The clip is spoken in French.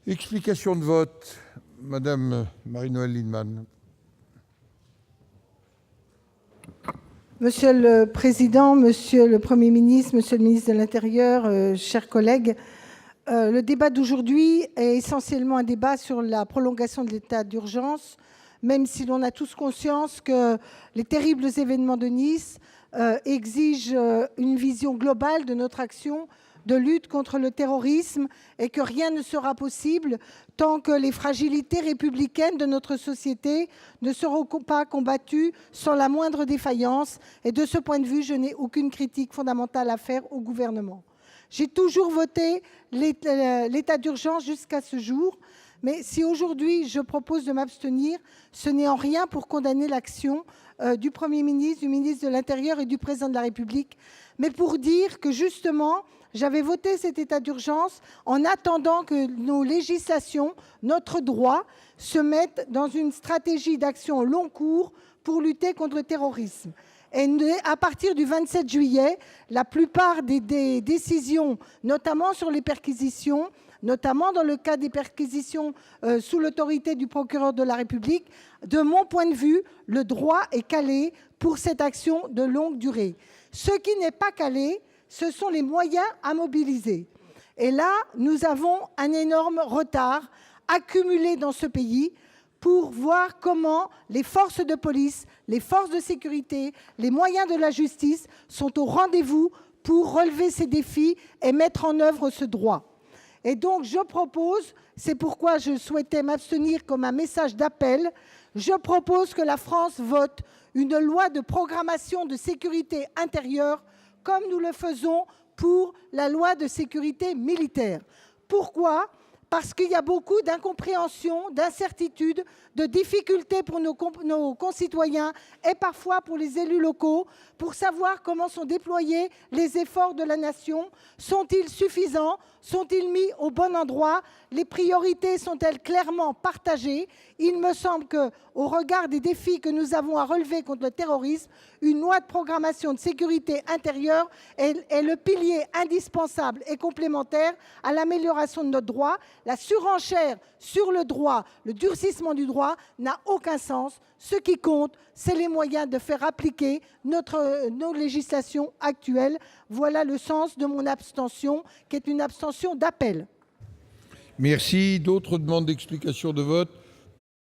Explication de vote, Madame Marie-Noëlle Lienemann. Monsieur le Président, Monsieur le Premier ministre, Monsieur le ministre de l'Intérieur, chers collègues, le débat d'aujourd'hui est essentiellement un débat sur la prolongation de l'état d'urgence, même si l'on a tous conscience que les terribles événements de Nice exigent une vision globale de notre action de lutte contre le terrorisme et que rien ne sera possible tant que les fragilités républicaines de notre société ne seront pas combattues sans la moindre défaillance. Et de ce point de vue, je n'ai aucune critique fondamentale à faire au gouvernement. J'ai toujours voté l'état d'urgence jusqu'à ce jour, mais si aujourd'hui je propose de m'abstenir, ce n'est en rien pour condamner l'action du Premier ministre, du ministre de l'Intérieur et du Président de la République, mais pour dire que justement, j'avais voté cet état d'urgence en attendant que nos législations, notre droit, se mettent dans une stratégie d'action au long cours pour lutter contre le terrorisme. Et à partir du 27 juillet, la plupart des décisions, notamment sur les perquisitions, notamment dans le cas des perquisitions sous l'autorité du procureur de la République, de mon point de vue, le droit est calé pour cette action de longue durée. Ce qui n'est pas calé, ce sont les moyens à mobiliser. Et là, nous avons un énorme retard accumulé dans ce pays pour voir comment les forces de police, les forces de sécurité, les moyens de la justice sont au rendez-vous pour relever ces défis et mettre en œuvre ce droit. Et donc, je propose, c'est pourquoi je souhaitais m'abstenir comme un message d'appel, je propose que la France vote une loi de programmation de sécurité intérieure comme nous le faisons pour la loi de sécurité militaire. Pourquoi ? Parce qu'il y a beaucoup d'incompréhension, d'incertitude, de difficultés pour nos concitoyens et parfois pour les élus locaux pour savoir comment sont déployés les efforts de la nation. Sont-ils suffisants ? Sont-ils mis au bon endroit ? Les priorités sont-elles clairement partagées ? Il me semble qu'au regard des défis que nous avons à relever contre le terrorisme, une loi de programmation de sécurité intérieure est le pilier indispensable et complémentaire à l'amélioration de notre droit. La surenchère sur le droit, le durcissement du droit n'a aucun sens. Ce qui compte, c'est les moyens de faire appliquer nos législations actuelles. Voilà le sens de mon abstention, qui est une abstention d'appel. Merci. D'autres demandes d'explication de vote ?